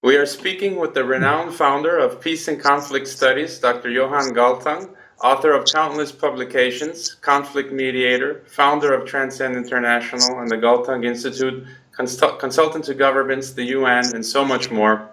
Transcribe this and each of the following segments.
We are speaking with the renowned founder of Peace and Conflict Studies, Dr. Johan Galtung, author of countless publications, conflict mediator, founder of Transcend International and the Galtung-Institut, consultant to governments, the UN, and so much more.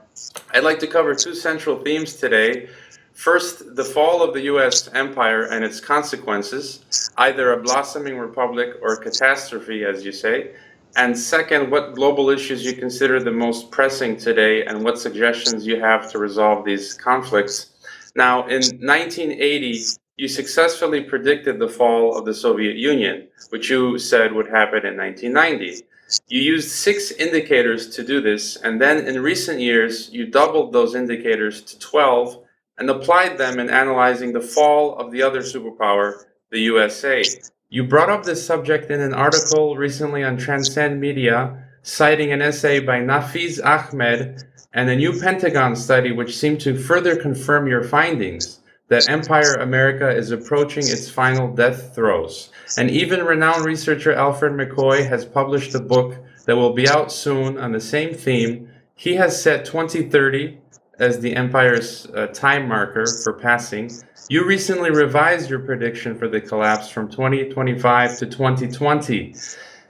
I'd like to cover two central themes today. First, the fall of the US empire and its consequences, either a blossoming republic or catastrophe, as you say. And second, what global issues you consider the most pressing today and what suggestions you have to resolve these conflicts. Now, in 1980, you successfully predicted the fall of the Soviet Union, which you said would happen in 1990. You used 6 indicators to do this, and then in recent years, you doubled those indicators to 12 and applied them in analyzing the fall of the other superpower, the USA. You brought up this subject in an article recently on Transcend Media, citing an essay by Nafiz Ahmed and a new Pentagon study which seemed to further confirm your findings, that Empire America is approaching its final death throes. And even renowned researcher Alfred McCoy has published a book that will be out soon on the same theme. He has set 2030 as the Empire's time marker for passing. You recently revised your prediction for the collapse from 2025 to 2020.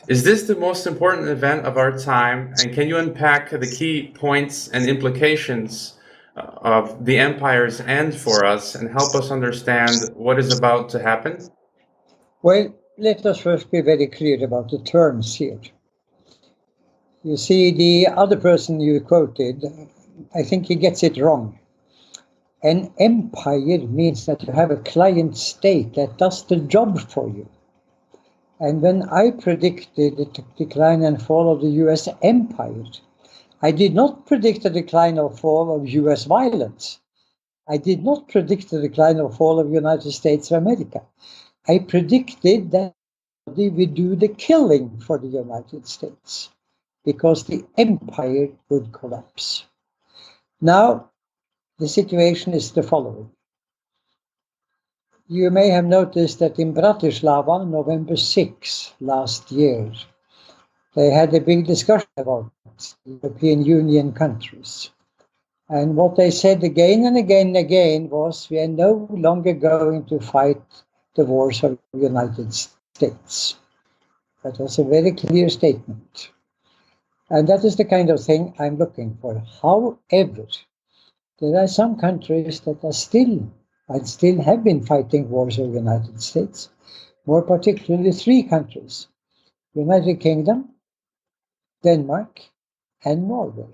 Is this the most important event of our time? And can you unpack the key points and implications of the empire's end for us and help us understand what is about to happen? Well, let us first be very clear about the terms here. You see, the other person you quoted, I think he gets it wrong. An empire means that you have a client state that does the job for you. And when I predicted the decline and fall of the US empire, I did not predict the decline or fall of US violence. I did not predict the decline or fall of the United States of America. I predicted that we would do the killing for the United States because the empire would collapse. Now, the situation is the following. You may have noticed that in Bratislava, November 6 last year, they had a big discussion about European Union countries. And what they said again and again and again was, we are no longer going to fight the wars of the United States. That was a very clear statement. And that is the kind of thing I'm looking for. However, there are some countries that are still have been fighting wars of the United States, more particularly 3 countries, United Kingdom, Denmark, and Norway.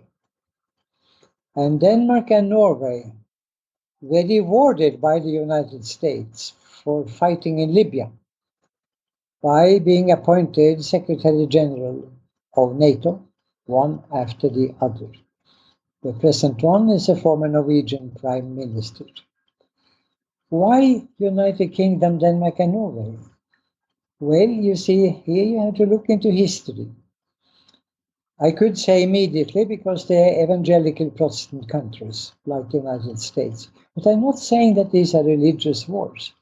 And Denmark and Norway were rewarded by the United States for fighting in Libya by being appointed Secretary General of NATO, one after the other. The present one is a former Norwegian Prime Minister. Why United Kingdom, Denmark, and Norway? Well, you see, here you have to look into history. I could say immediately because they are evangelical Protestant countries, like the United States. But I'm not saying that these are religious wars.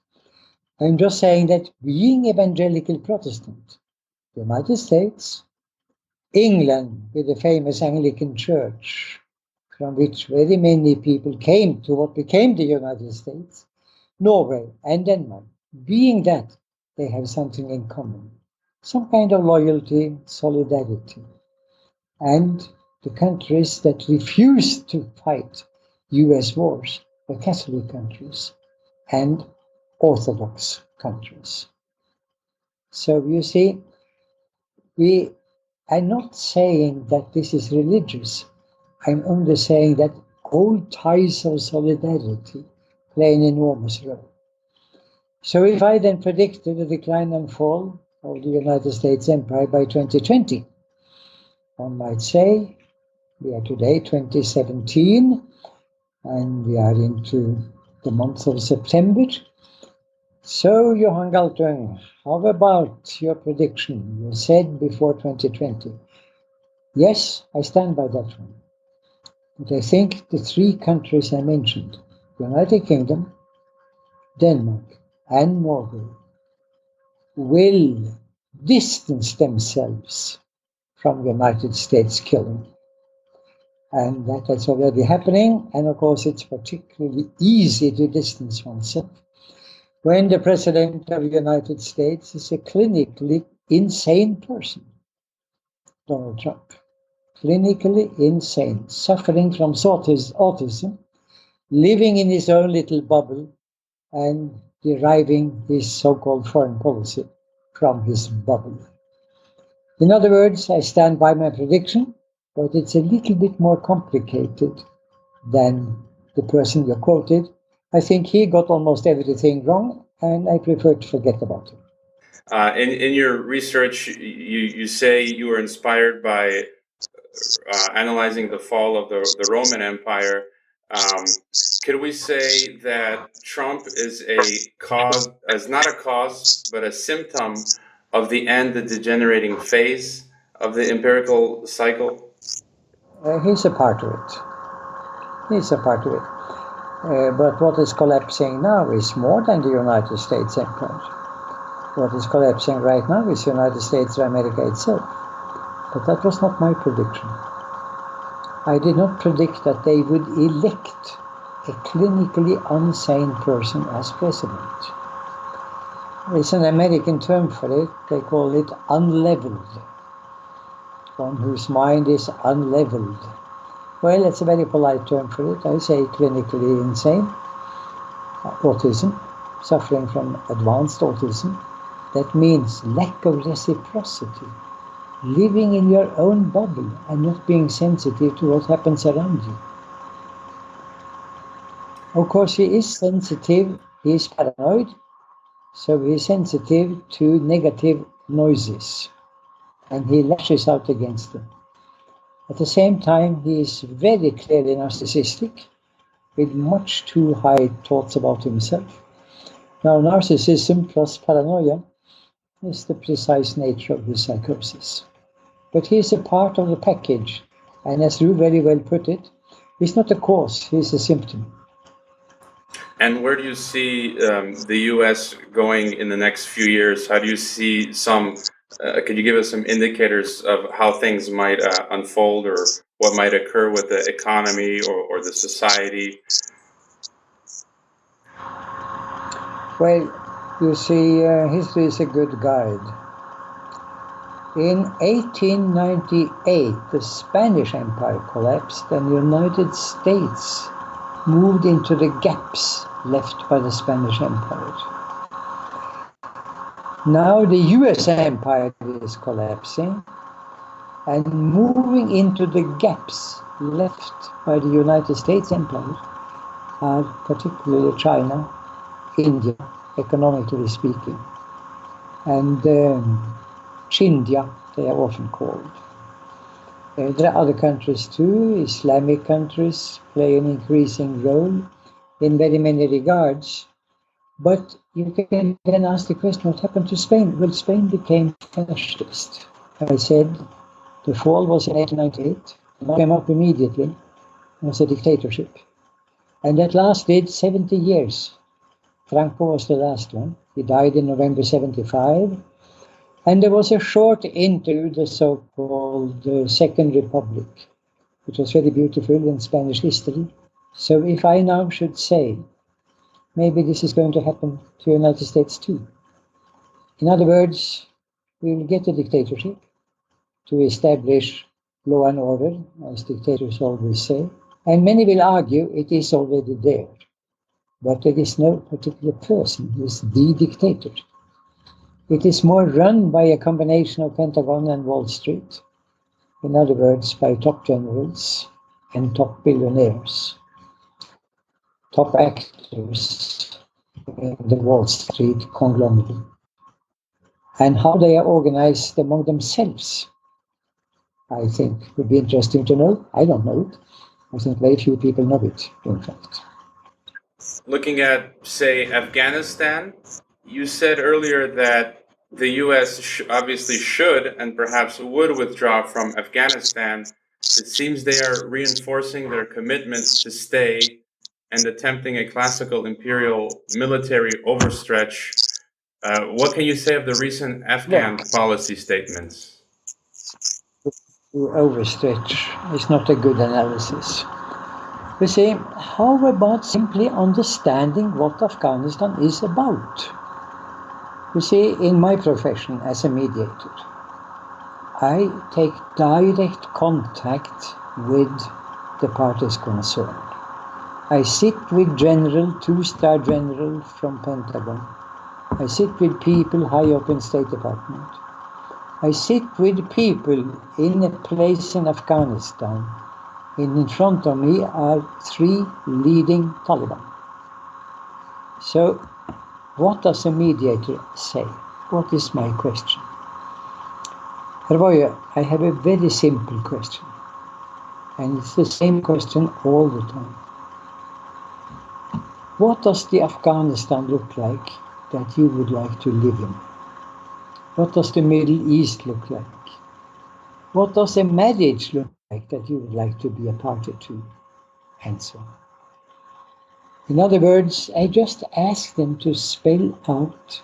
I'm just saying that being evangelical Protestant, the United States, England, with the famous Anglican Church, from which very many people came to what became the United States, Norway and Denmark, being that they have something in common, some kind of loyalty, solidarity. And the countries that refused to fight US wars were Catholic countries and Orthodox countries. So you see, we are not saying that this is religious. I'm only saying that old ties of solidarity play an enormous role. So if I then predicted the decline and fall of the United States empire by 2020, one might say we are today 2017 and we are into the month of September. So Johan Galtung, how about your prediction? You said before 2020. Yes, I stand by that one. But I think the 3 countries I mentioned, United Kingdom, Denmark, and Norway, will distance themselves from United States killing. And that is already happening. And of course, it's particularly easy to distance oneself when the President of the United States is a clinically insane person, Donald Trump. Clinically insane, suffering from autism, living in his own little bubble, and deriving his so-called foreign policy from his bubble. In other words, I stand by my prediction, but it's a little bit more complicated than the person you quoted. I think he got almost everything wrong, and I prefer to forget about it. In your research, you say you were inspired by analyzing the fall of the Roman Empire. Could we say that Trump is not a cause, but a symptom of the end, the degenerating phase of the empirical cycle? He's a part of it. He's a part of it. But what is collapsing now is more than the United States empire. What is collapsing right now is the United States of America itself. But that was not my prediction. I did not predict that they would elect a clinically insane person as president. There's an American term for it. They call it unleveled. One whose mind is unleveled. Well, it's a very polite term for it. I say clinically insane. Autism, suffering from advanced autism. That means lack of reciprocity. Living in your own bubble and not being sensitive to what happens around you. Of course, he is sensitive, he is paranoid, so he is sensitive to negative noises, and he lashes out against them. At the same time, he is very clearly narcissistic, with much too high thoughts about himself. Now, narcissism plus paranoia is the precise nature of his psychosis. But he is a part of the package, and as you very well put it, he's not a cause, he's a symptom. And where do you see the U.S. going in the next few years? How do you see could you give us some indicators of how things might unfold, or what might occur with the economy or the society? Well, you see, history is a good guide. In 1898, the Spanish Empire collapsed and the United States moved into the gaps left by the Spanish Empire. Now the US Empire is collapsing and moving into the gaps left by the United States Empire are particularly China, India, economically speaking, and Chindia, they are often called. There are other countries too. Islamic countries play an increasing role in very many regards. But you can then ask the question, what happened to Spain? Well, Spain became fascist. I said the fall was in 1898. It came up immediately. It was a dictatorship. And that lasted 70 years. Franco was the last one. He died in November 75. And there was a short into the so-called Second Republic, which was very beautiful in Spanish history. So if I now should say, maybe this is going to happen to the United States too. In other words, we will get a dictatorship to establish law and order, as dictators always say. And many will argue it is already there. But there is no particular person who is the dictator. It is more run by a combination of Pentagon and Wall Street. In other words, by top generals and top billionaires, top actors in the Wall Street conglomerate. And how they are organized among themselves, I think, would be interesting to know. I don't know it. I think very few people know it, in fact. Looking at, say, Afghanistan, you said earlier that the U.S. obviously should and perhaps would withdraw from Afghanistan. It seems they are reinforcing their commitment to stay and attempting a classical imperial military overstretch. What can you say of the recent Afghan policy statements? to overstretch is not a good analysis. You see, how about simply understanding what Afghanistan is about? You see, in my profession as a mediator, I take direct contact with the parties concerned. I sit with general, two-star general from Pentagon. I sit with people high up in State Department. I sit with people in a place in Afghanistan. In front of me are 3 leading Taliban. So, what does a mediator say? What is my question? Hervoje, I have a very simple question. And it's the same question all the time. What does the Afghanistan look like that you would like to live in? What does the Middle East look like? What does a marriage look like that you would like to be a party to? And so on. In other words, I just ask them to spell out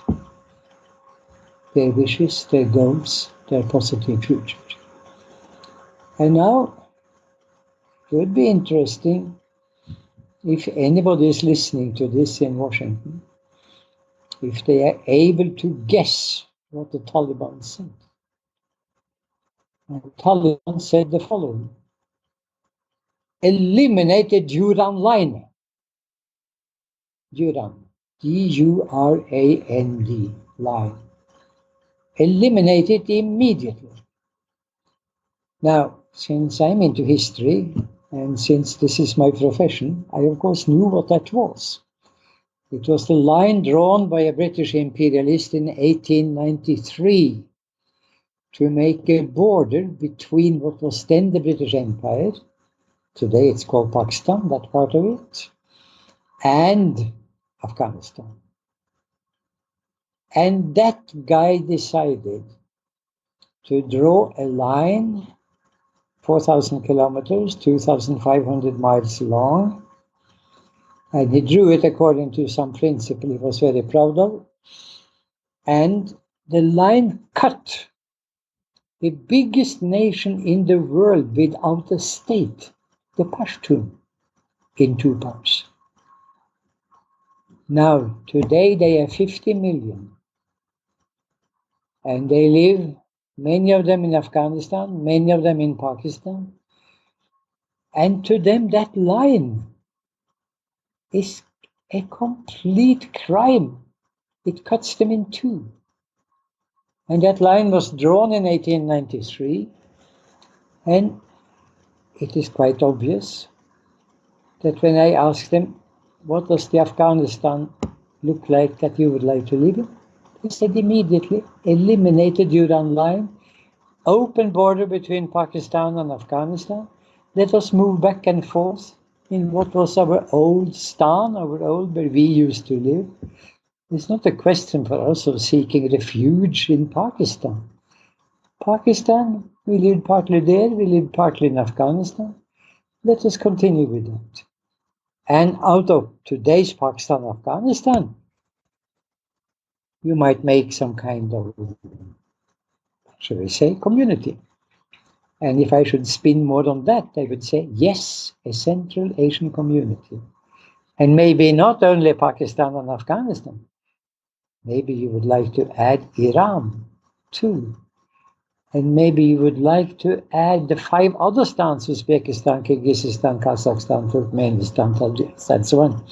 their wishes, their goals, their positive future. And now, it would be interesting if anybody is listening to this in Washington, if they are able to guess what the Taliban said. And the Taliban said the following: eliminate the Duran line. Duran, D-U-R-A-N-D, line. Eliminate it immediately. Now, since I'm into history, and since this is my profession, I of course knew what that was. It was the line drawn by a British imperialist in 1893 to make a border between what was then the British Empire, today it's called Pakistan, that part of it, and Afghanistan. And that guy decided to draw a line 4,000 kilometers, 2,500 miles long, and he drew it according to some principle he was very proud of. And the line cut the biggest nation in the world without a state, the Pashtun, in 2 parts. Now, today they are 50 million. And they live, many of them in Afghanistan, many of them in Pakistan. And to them, that line is a complete crime. It cuts them in 2. And that line was drawn in 1893. And it is quite obvious that when I asked them, what does the Afghanistan look like that you would like to live in? They said immediately, eliminate the Duran line, open border between Pakistan and Afghanistan. Let us move back and forth in what was our old stan, our old where we used to live. It's not a question for us of seeking refuge in Pakistan. Pakistan, we lived partly there, we lived partly in Afghanistan. Let us continue with that. And out of today's Pakistan, Afghanistan, you might make some kind of, shall we say, community. And if I should spin more on that, I would say, yes, a Central Asian community. And maybe not only Pakistan and Afghanistan. Maybe you would like to add Iran, too. And maybe you would like to add the 5 other stans, Uzbekistan, Kyrgyzstan, Kazakhstan, Turkmenistan, Tajikistan, and so on.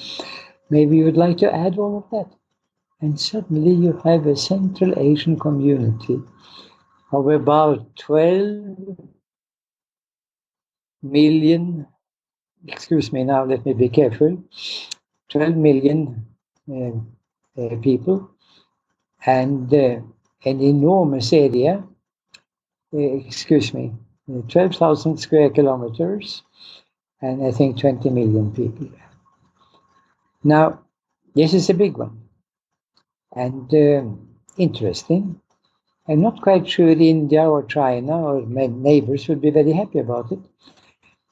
Maybe you would like to add all of that. And suddenly you have a Central Asian community of about 12 million, excuse me now, let me be careful, 12 million people, and an enormous area, 12,000 square kilometers, and I think 20 million people. Now, this is a big one, and interesting. I'm not quite sure India or China or my neighbors would be very happy about it,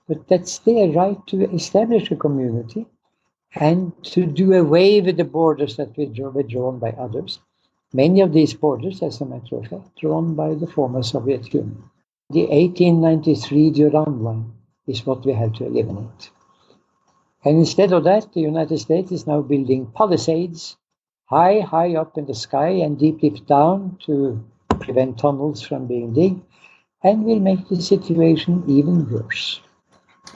but that's their right to establish a community and to do away with the borders that were drawn by others. Many of these borders, as a matter of fact, drawn by the former Soviet Union. the 1893 Durand line is what we have to eliminate. And instead of that, the United States is now building palisades high up in the sky and deep down to prevent tunnels from being digged, and will make the situation even worse.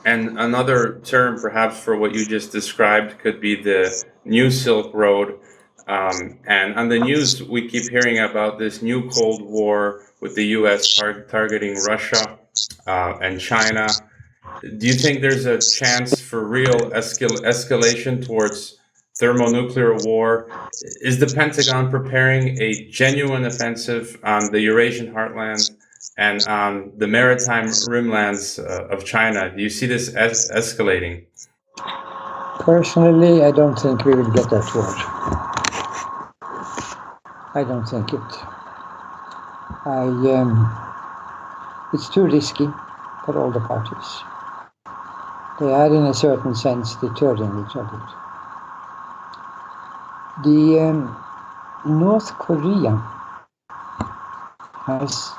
And another term, perhaps, for what you just described could be the New Silk Road. And on the news, we keep hearing about this new Cold War with the U.S. targeting Russia and China. Do you think there's a chance for real escalation towards thermonuclear war? Is the Pentagon preparing a genuine offensive on the Eurasian heartland and on the maritime rimlands of China? Do you see this escalating? Personally, I don't think we will get that war. I don't think it. It's too risky for all the parties. They are, in a certain sense, deterring each other. The North Korea has,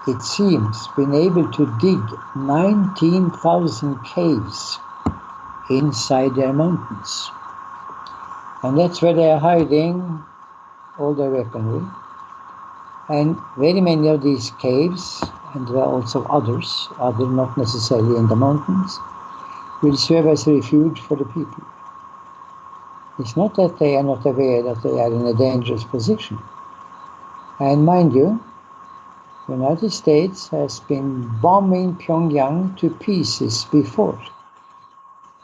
it seems, been able to dig 19,000 caves inside their mountains. And that's where they are hiding all their weaponry. And very many of these caves, and there are also others not necessarily in the mountains, will serve as refuge for the people. It's not that they are not aware that they are in a dangerous position. And mind you, the United States has been bombing Pyongyang to pieces before.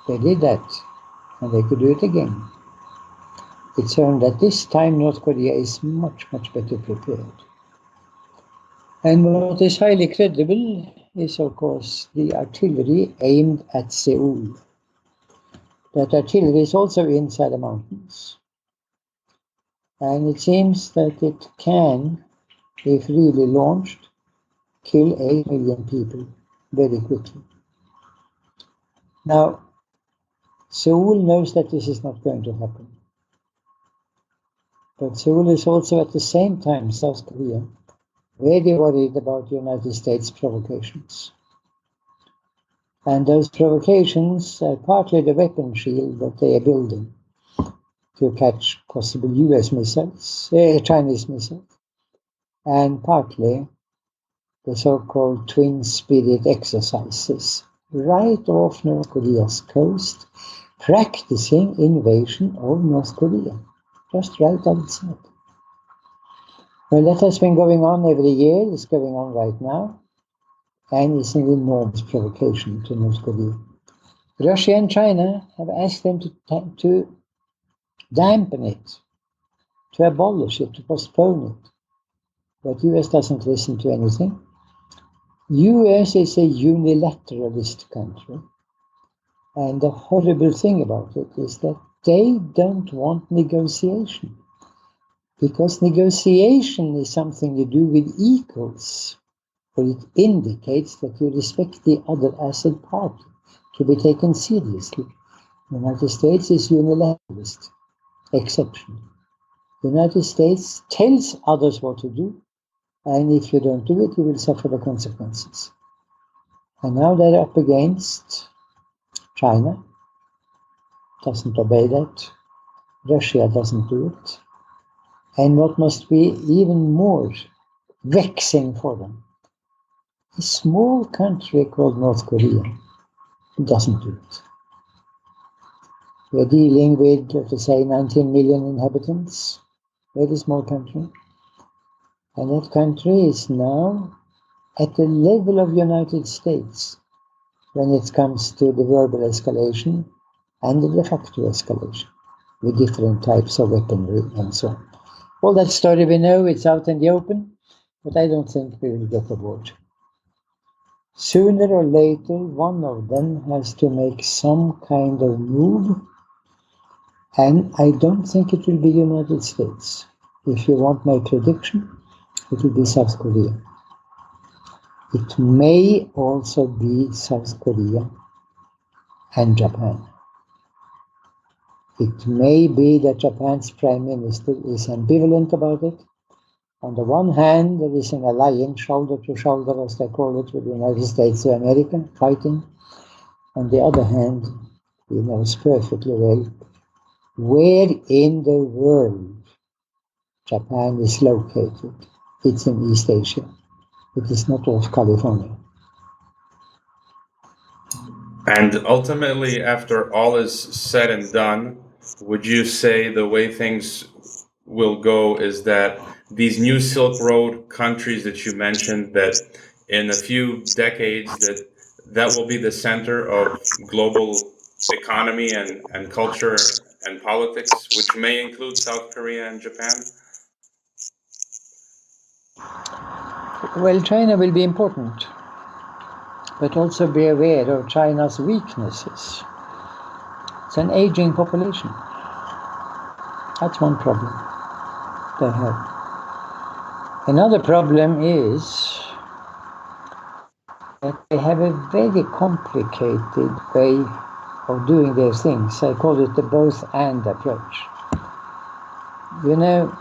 They did that, and they could do it again. It's shown that this time North Korea is much better prepared. And what is highly credible is, of course, the artillery aimed at Seoul. That artillery is also inside the mountains. And it seems that it can, if really launched, kill 8 million people very quickly. Now, Seoul knows that this is not going to happen. But Seoul is also at the same time, South Korea, very worried about the United States provocations. And those provocations are partly the weapon shield that they are building to catch possible US missiles, Chinese missiles, and partly the so-called twin spirit exercises right off North Korea's coast, practicing invasion of North Korea, just right outside. Well, that has been going on every year, it's going on right now, and it's an enormous provocation to North Korea. Russia and China have asked them to dampen it, to abolish it, to postpone it. But US doesn't listen to anything. US is a unilateralist country. And the horrible thing about it is that they don't want negotiation. Because negotiation is something you do with equals, for it indicates that you respect the other as a party, to be taken seriously. The United States is unilateralist, exception. The United States tells others what to do, and if you don't do it, you will suffer the consequences. And now they're up against China, doesn't obey that. Russia doesn't do it. And what must be even more vexing for them, a small country called North Korea doesn't do it. We're dealing with, let us say, 19 million inhabitants, very small country. And that country is now at the level of the United States when it comes to the verbal escalation and the de facto escalation with different types of weaponry and so on. All that story we know, it's out in the open, but I don't think we will get aboard. Sooner or later, one of them has to make some kind of move, and I don't think it will be United States. If you want my prediction, it will be South Korea. It may also be South Korea and Japan. It may be that Japan's prime minister is ambivalent about it, On the one hand, there is an alliance, shoulder to shoulder, as they call it, with the United States of America, fighting. On the other hand, he knows perfectly well where in the world Japan is located. It's in East Asia. It is not off California. And ultimately, after all is said and done, would you say the way things will go is that these new Silk Road countries that you mentioned, that in a few decades that will be the center of global economy and culture and politics, which may include South Korea and Japan? Well, China will be important, but also be aware of China's weaknesses. It's an aging population. That's one problem they have. Another problem is that they have a very complicated way of doing their things. I call it the both-and approach. You know,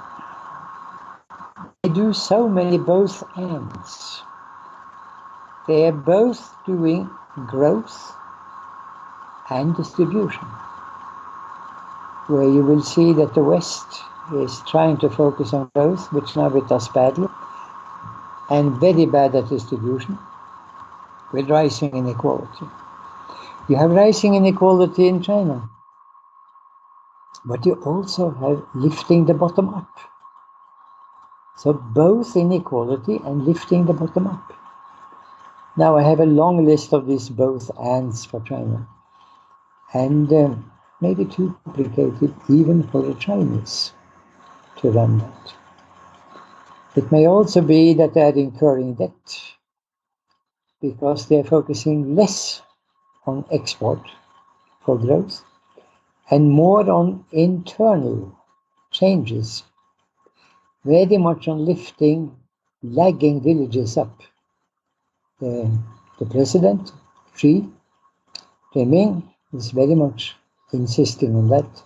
they do so many both-ands. They are both doing growth and distribution, where you will see that the West is trying to focus on growth, which now it does badly, and very bad at distribution, with rising inequality. You have rising inequality in China, but you also have lifting the bottom up. So both inequality and lifting the bottom up. Now I have a long list of these both ands for China, and maybe too complicated even for the Chinese to run that. It may also be that they are incurring debt because they are focusing less on export for growth and more on internal changes, very much on lifting lagging villages up. The president, Xi Jinping, is very much insisting on that,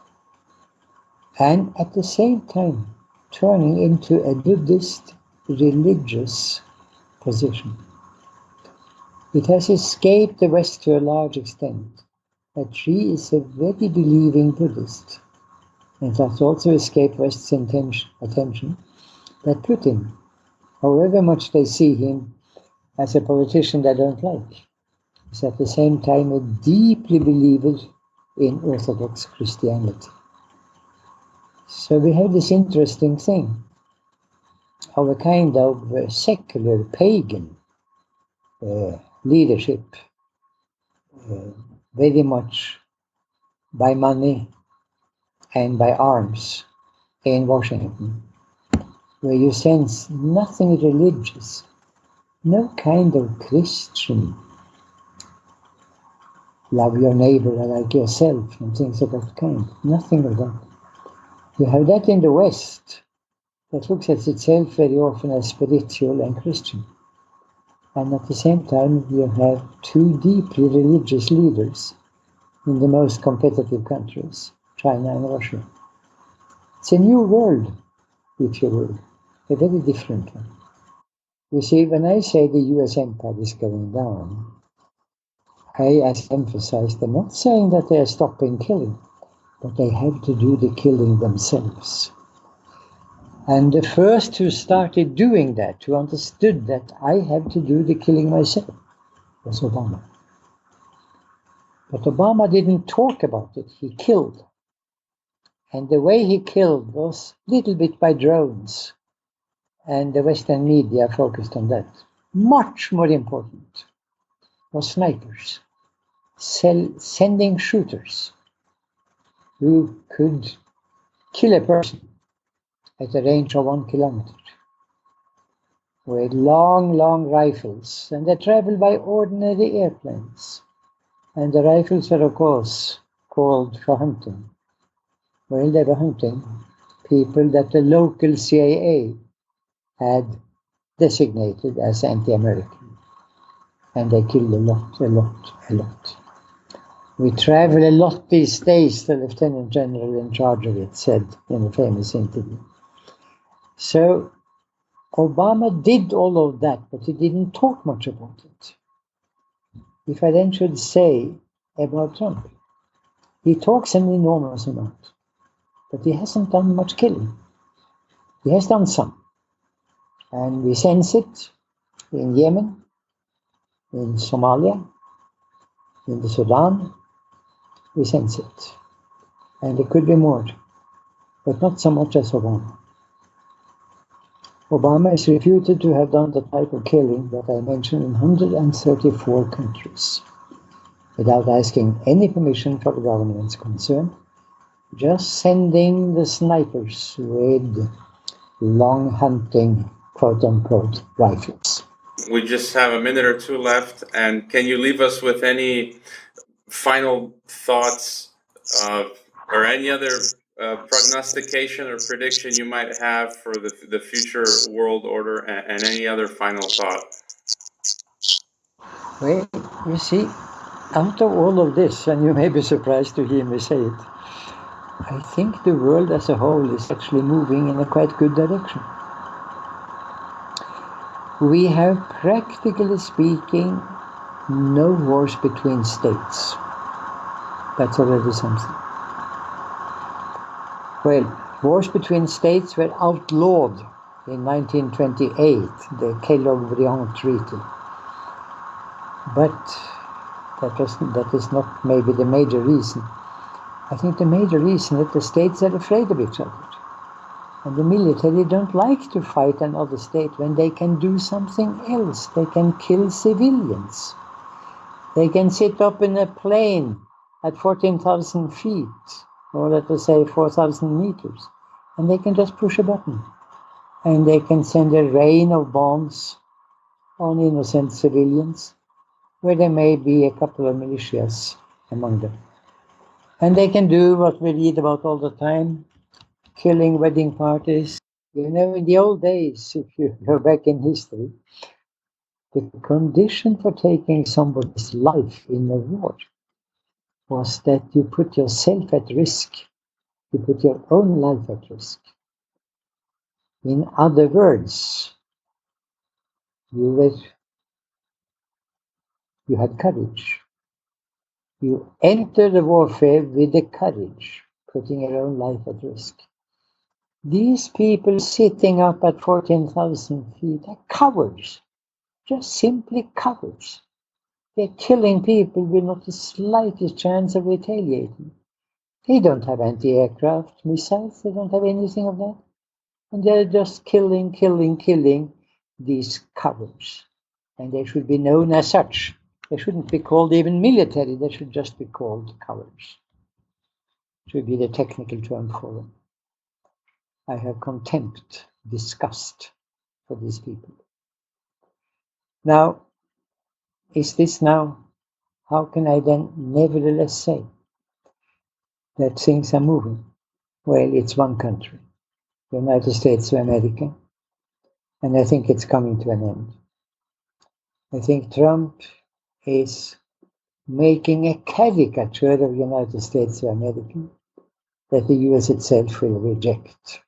and at the same time turning into a Buddhist religious position. It has escaped the West to a large extent, that Xi is a very believing Buddhist, and it has also escaped West's attention that Putin, however much they see him as a politician they don't like, is at the same time a deeply believer in Orthodox Christianity. So we have this interesting thing of a kind of secular pagan leadership, very much by money and by arms in Washington, where you sense nothing religious, no kind of Christian, love your neighbor like yourself and things of that kind, nothing of that. You have that in the West that looks at itself very often as spiritual and Christian. And at the same time, you have two deeply religious leaders in the most competitive countries, China and Russia. It's a new world, if you will, a very different one. You see, when I say the US empire is going down, I emphasize, I'm not saying that they are stopping killing, but they have to do the killing themselves. And the first who started doing that, who understood that I have to do the killing myself, was Obama. But Obama didn't talk about it, he killed. And the way he killed was a little bit by drones, and the Western media focused on that. Much more important was snipers, sending shooters who could kill a person at a range of 1 kilometer with long rifles, and they travel by ordinary airplanes. And the rifles are, of course, called for hunting. Well, they were hunting people that the local CIA had designated as anti-American. And they killed a lot. We travel a lot these days, the Lieutenant General in charge of it said in a famous interview. So Obama did all of that, but he didn't talk much about it. If I then should say about Trump, he talks an enormous amount, but he hasn't done much killing. He has done some, and we sense it in Yemen, in Somalia, in the Sudan. We sense it, and there could be more, but not so much as Obama. Obama is reputed to have done the type of killing that I mentioned in 134 countries, without asking any permission for the governments concerned, just sending the snipers with long hunting, quote-unquote, rifles. We just have a minute or two left, and can you leave us with any final thoughts or any other prognostication or prediction you might have for the future world order, and any other final thought? Well, you see, out of all of this, and you may be surprised to hear me say it, I think the world as a whole is actually moving in a quite good direction. We have, practically speaking, no wars between states. That's already something. Well, wars between states were outlawed in 1928, the Kellogg-Briand Treaty. But that is not maybe the major reason. I think the major reason is that the states are afraid of each other. And the military don't like to fight another state when they can do something else. They can kill civilians. They can sit up in a plane at 14,000 feet, or let us say 4,000 meters, and they can just push a button. And they can send a rain of bombs on innocent civilians, where there may be a couple of militias among them. And they can do what we read about all the time, killing wedding parties. You know, in the old days, if you go back in history, the condition for taking somebody's life in a war was that you put yourself at risk. You put your own life at risk. In other words, you had courage. You enter the warfare with the courage, putting your own life at risk. These people sitting up at 14,000 feet are cowards, just simply cowards. They're killing people with not the slightest chance of retaliating. They don't have anti-aircraft missiles, they don't have anything of that. And they're just killing these cowards. And they should be known as such. They shouldn't be called even military, they should just be called cowards. Should be the technical term for them. I have contempt, disgust for these people. Now, how can I then nevertheless say that things are moving? Well, it's one country, the United States of America, and I think it's coming to an end. I think Trump is making a caricature of the United States of America that the US itself will reject.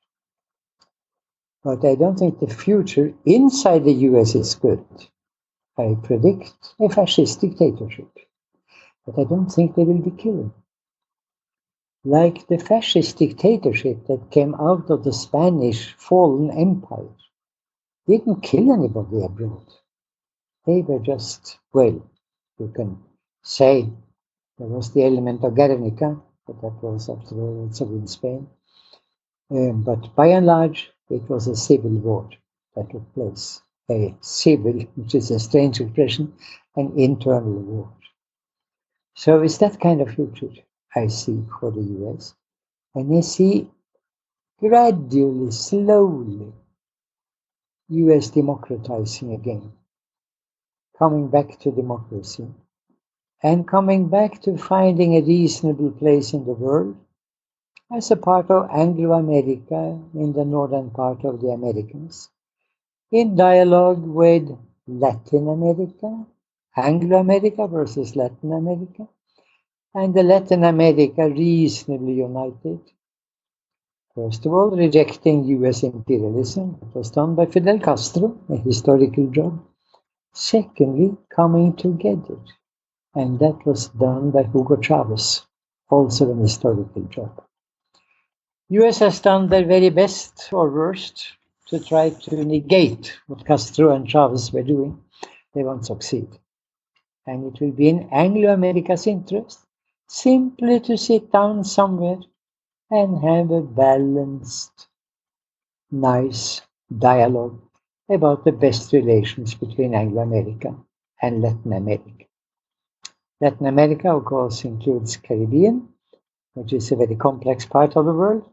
But I don't think the future inside the US is good. I predict a fascist dictatorship, but I don't think they will be killing. Like the fascist dictatorship that came out of the Spanish fallen empire didn't kill anybody abroad. They were just, well, you can say there was the element of Guernica, but that was after all also in Spain. But by and large, it was a civil war that took place. A civil, which is a strange expression, an internal war. So it's that kind of future I see for the US. And I see gradually, slowly, US democratizing again, coming back to democracy, and coming back to finding a reasonable place in the world as a part of Anglo-America in the northern part of the Americas, in dialogue with Latin America, Anglo-America versus Latin America, and the Latin America reasonably united, First of all, rejecting US imperialism. It was done by Fidel Castro, a historical job. Secondly, coming together. And that was done by Hugo Chavez, also an historical job. US has done their very best or worst to try to negate what Castro and Chavez were doing. They won't succeed. And it will be in Anglo-America's interest simply to sit down somewhere and have a balanced, nice dialogue about the best relations between Anglo-America and Latin America. Latin America, of course, includes Caribbean, which is a very complex part of the world,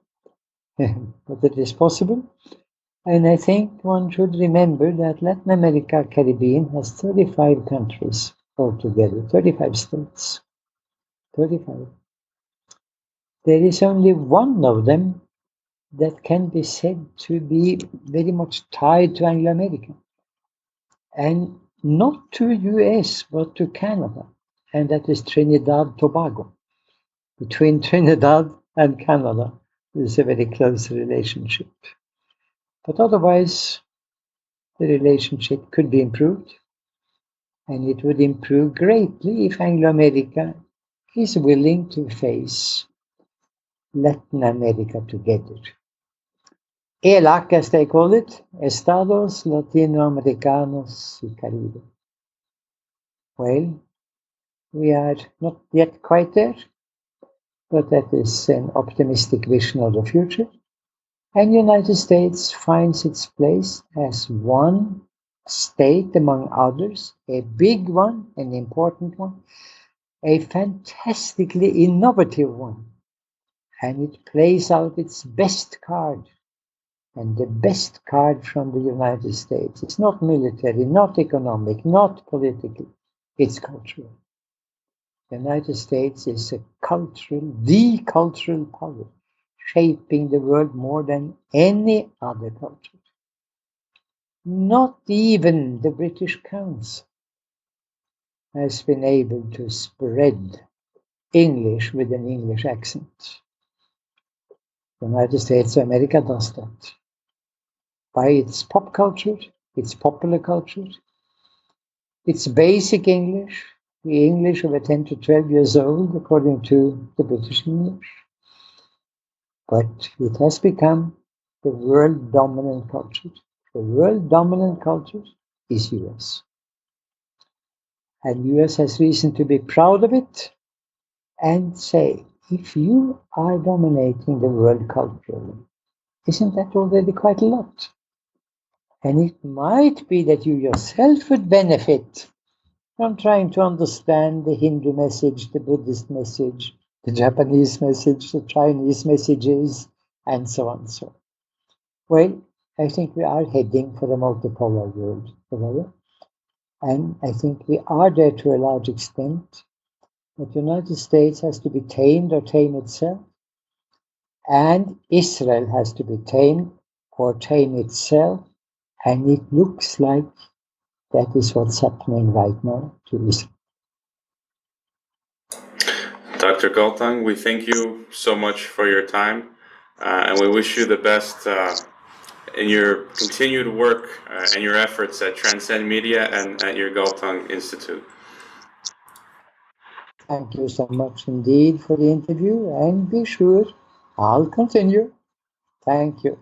but it is possible. And I think one should remember that Latin America, Caribbean has 35 countries altogether, 35 states. 35. There is only one of them that can be said to be very much tied to Anglo-America. And not to US, but to Canada. And that is Trinidad Tobago. Between Trinidad and Canada, there's a very close relationship. But otherwise, the relationship could be improved. And it would improve greatly if Anglo-America is willing to face Latin America together. ELAC, as they call it, Estados Latinoamericanos y Caribe. Well, we are not yet quite there, but that is an optimistic vision of the future. And the United States finds its place as one state among others, a big one, an important one, a fantastically innovative one. And it plays out its best card. And the best card from the United States is not military, not economic, not political, it's cultural. The United States is the cultural power, shaping the world more than any other culture. Not even the British Council has been able to spread English with an English accent. The United States of America does that. By its pop culture, its popular culture, its basic English, the English of a 10 to 12 years old, according to the British English. But it has become the world dominant culture. The world dominant culture is US. And US has reason to be proud of it and say, if you are dominating the world culturally, isn't that already quite a lot? And it might be that you yourself would benefit from trying to understand the Hindu message, the Buddhist message, the Japanese message, the Chinese messages, and so on and so on. Well, I think we are heading for a multipolar world, however. And I think we are there to a large extent. But the United States has to be tamed or tame itself. And Israel has to be tamed or tame itself. And it looks like that is what's happening right now to Israel. Dr. Galtung, we thank you so much for your time, and we wish you the best in your continued work and your efforts at Transcend Media and at your Galtung-Institut. Thank you so much indeed for the interview, and be sure I'll continue. Thank you.